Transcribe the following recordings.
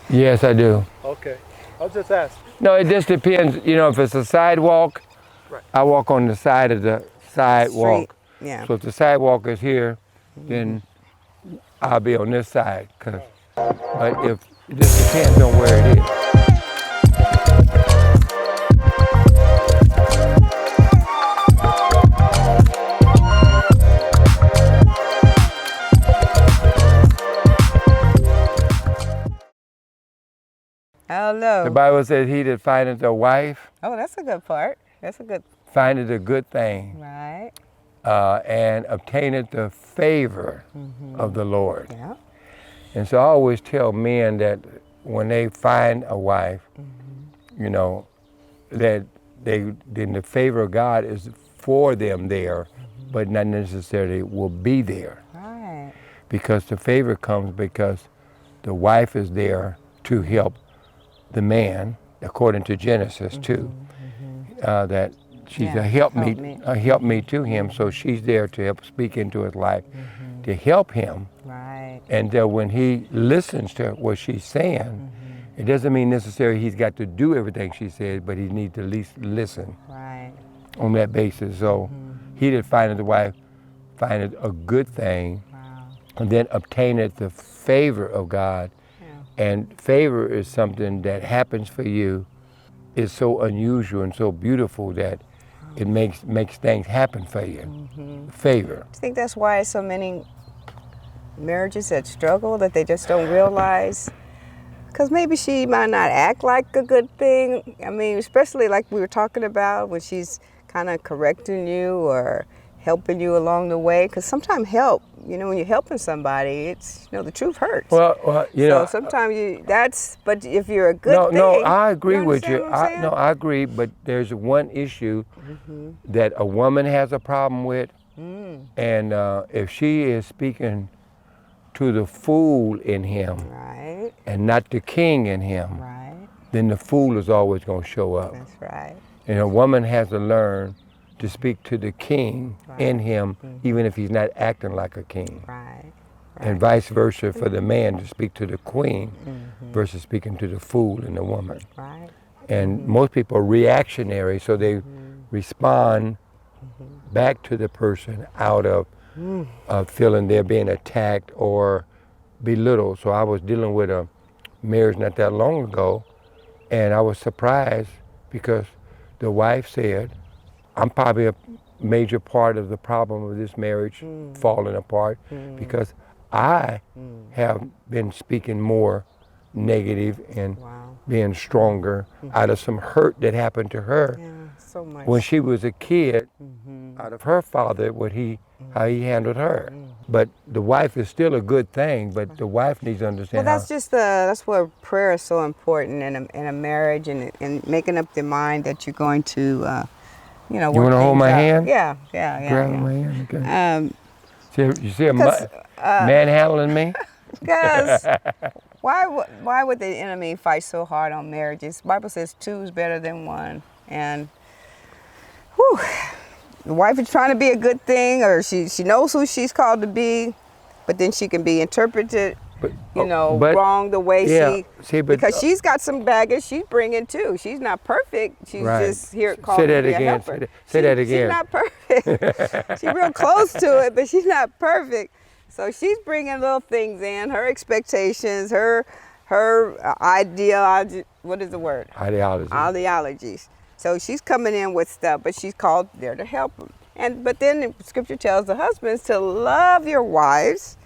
Yes, I do. Okay. I'll just ask. No, it just depends. You know, if it's a sidewalk, Right. I walk on the side of the Street. sidewalk. Yeah. So if the sidewalk is here, then I'll be on this side. But if it just depends on where it is. Hello. The Bible says, "He that findeth a wife Oh, that's a good part. That's a good. findeth a good thing, Right. and obtaineth the favor of the Lord." Yeah. And so I always tell men that when they find a wife, you know, that then the favor of God is for them there, but not necessarily will be there. Right. Because the favor comes because the wife is there to help the man, according to Genesis 2, that she's Yeah, a helpmeet to him. So she's there to help speak into his life, to help him. Right. And when he listens to what she's saying, it doesn't mean necessarily he's got to do everything she says, but he needs to at least listen Right. on that basis. So he that findeth a wife findeth a good thing, Wow. and then obtaineth the favor of God. Yeah. And favor is something that happens for you. It's so unusual and so beautiful that it makes things happen for you. Favor. I think that's why so many marriages that struggle, that they just don't realize. Because maybe she might not act like a good thing. I mean, especially like we were talking about when she's kind of correcting you or helping you along the way. Because sometimes help, when you're helping somebody, it's, the truth hurts. Well, So sometimes but if you're a good thing. No, I agree with understand you. what I'm saying? I agree, but there's one issue that a woman has a problem with, and if she is speaking to the fool in him Right, and not the king in him, right. then the fool is always going to show up. That's right. And a woman has to learn to speak to the king in him, even if he's not acting like a king. Right. And vice versa for the man to speak to the queen versus speaking to the fool in the woman. Right. And most people are reactionary, so they respond back to the person out of feeling they're being attacked or belittled. So I was dealing with a marriage not that long ago, and I was surprised because the wife said, "I'm probably a major part of the problem of this marriage falling apart because I have been speaking more negative and being stronger out of some hurt that happened to her Yeah, so much. when she was a kid, out of her father, how he handled her. But the wife is still a good thing, but the wife needs to Well, understand that's where prayer is so important in a marriage and making up the mind that you're going to, work You want to hold things my out. hand? Yeah. Grab my hand. Okay. Um, You see a manhandling me? Because why would the enemy fight so hard on marriages? The Bible says two is better than one, and the wife is trying to be a good thing, or she knows who she's called to be, but then she can be interpreted, wrong the way because she's got some baggage she's bringing too. She's not perfect. She's just here called to be a helper. Say that again. She's not perfect. She's real close to it, but she's not perfect. So she's bringing little things in, her expectations, her ideology. What is the word? Ideologies. So she's coming in with stuff, but she's called there to help them. But then the scripture tells the husbands to love your wives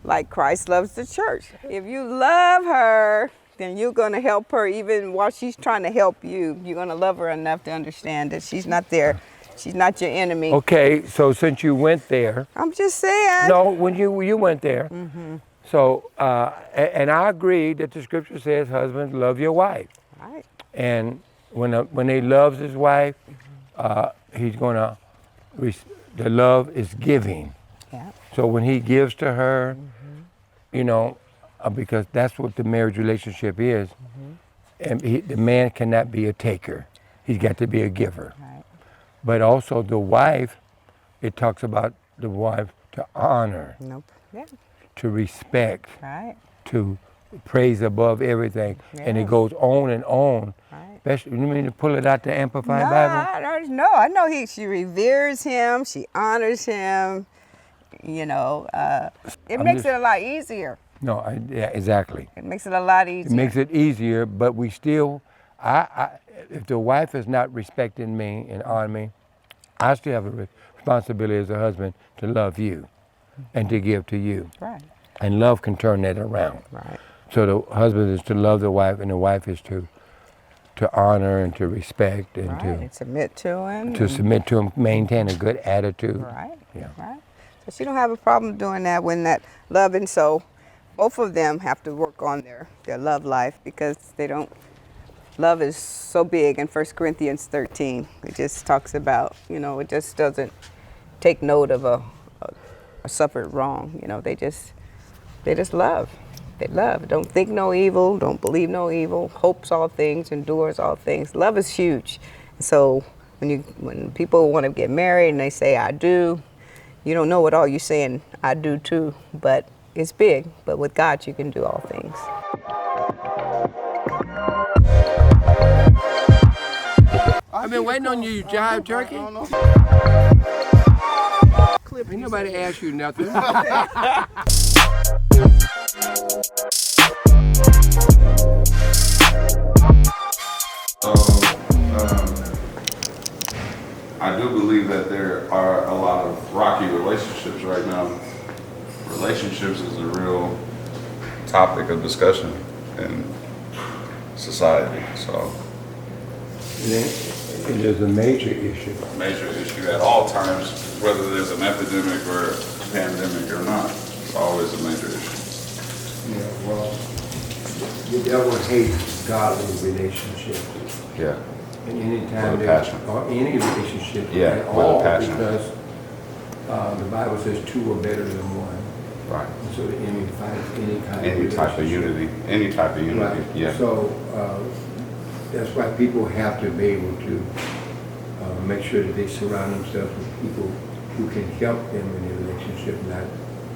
like Christ loves the church. If you love her, then you're going to help her even while she's trying to help you. You're going to love her enough to understand that she's not there. She's not your enemy. Okay, so since you went there. I'm just saying. No, when you went there. So, and I agree that the scripture says, husbands, love your wife. Right. And when he loves his wife, he's going to, the love is giving. Yeah. So when he gives to her, because that's what the marriage relationship is, and the man cannot be a taker. He's got to be a giver. Right. But also the wife, it talks about the wife to honor, Nope. Yeah. to respect, Right. to praise above everything, and it Yeah. goes on and on. Right. Especially, you mean to pull it out the Amplified No, Bible? I know she reveres him, she honors him. You know, it I'm makes just- it a lot easier. No, yeah, exactly. It makes it a lot It easier. makes it easier, but we still, if the wife is not respecting me and honoring me, I still have a responsibility as a husband to love you and to give to you. Right. And love can turn that around. Right. So the husband is to love the wife, and the wife is to honor and to respect and Right. And submit to him. to submit to him, maintain a good attitude. Right. Yeah. Right. So she don't have a problem doing that when that love, and so both of them have to work on their love life, because they don't. Love is so big in 1 Corinthians 13. It just talks about, it just doesn't take note of a suffered wrong. They just love. They love. Don't think no evil. Don't believe no evil. Hopes all things. Endures all things. Love is huge. So when people want to get married and they say I do, you don't know what all you're saying I do too. But it's big. But with God, you can do all things. I've been waiting on you, you jive turkey. Ain't nobody asked you nothing. I do believe that there are a lot of rocky relationships right now. Relationships is a real topic of discussion in society. So, It is a major issue. a major issue at all times, whether there's an epidemic or a pandemic or not, it's always a major issue. Yeah, well, the devil hates godly relationships. Yeah. And anytime With a there's, passion. or any relationship Yeah, at with a all, passion. because the Bible says two are better than one. Right. And so the enemy fights any kind Any of type of relationship. unity, any type of unity, Right. yeah. So that's why people have to be able to make sure that they surround themselves with people who can help them in their relationship, not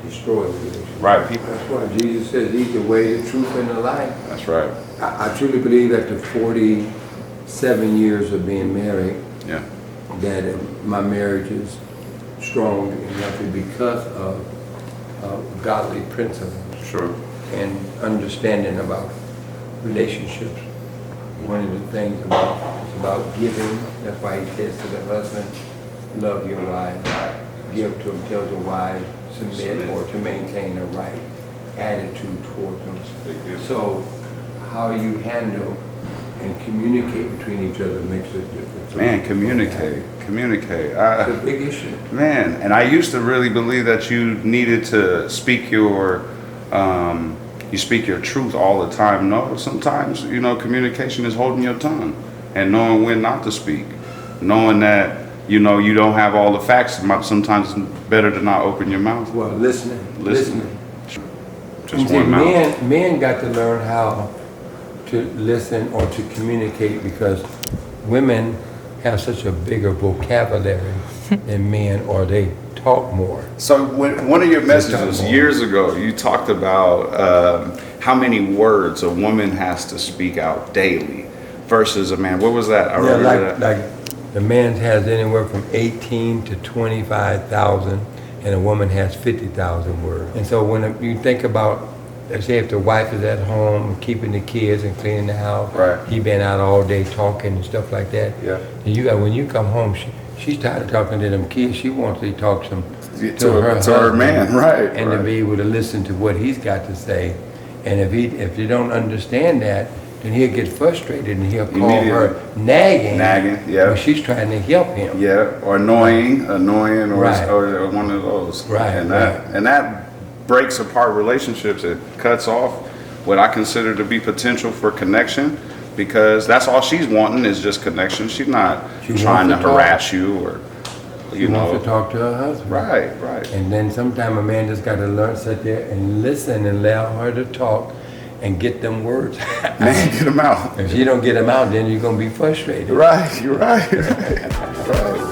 destroy the relationship. Right, people, That's why Jesus says he's the way, the truth, and the life. that's right, I truly believe that the 47 years of being married, yeah. that my marriage is strong enough because of godly principles Sure. and understanding about relationships. One of the things is about giving. That's why he says to the husband, love your wife, give to him, tell the wife, submit or to maintain a right attitude towards them. Big deal. So how you handle and communicate between each other makes a difference. Man, communicate. It's a big issue. Man, and I used to really believe that you needed to speak your truth all the time. No, sometimes, communication is holding your tongue and knowing when not to speak. Knowing that, you don't have all the facts. Sometimes it's better to not open your mouth. Well, listening. Just And see, one mouth. men got to learn how to listen or to communicate, because women have such a bigger vocabulary than men, or they talk more. So one of your messages more. years ago, you talked about how many words a woman has to speak out daily versus a man. What was that? I remember that. like the man has anywhere from 18 to 25,000, and a woman has 50,000 words. And so when you think about, let's say if the wife is at home keeping the kids and cleaning the house, Right. he been out all day talking and stuff like that. Yeah. And when you come home, she's tired of talking to them kids. She wants to talk to her her husband, man, right? and right. to be able to listen to what he's got to say. And if you don't understand that, then he'll get frustrated and he'll call her nagging. Nagging, yeah. When she's trying to help him. Yeah, or annoying, or, Right. or one of those. Right, And right. that breaks apart relationships. It cuts off what I consider to be potential for connection, because that's all she's wanting is just connection. She's not She trying to wants to talk. harass you or, She wants to talk to her husband. Right, right. And then sometime a man just got to learn, sit there and listen and allow her to talk and get them words. Man, get them out. If you don't get them out, then you're going to be frustrated. Right, you're right. Right.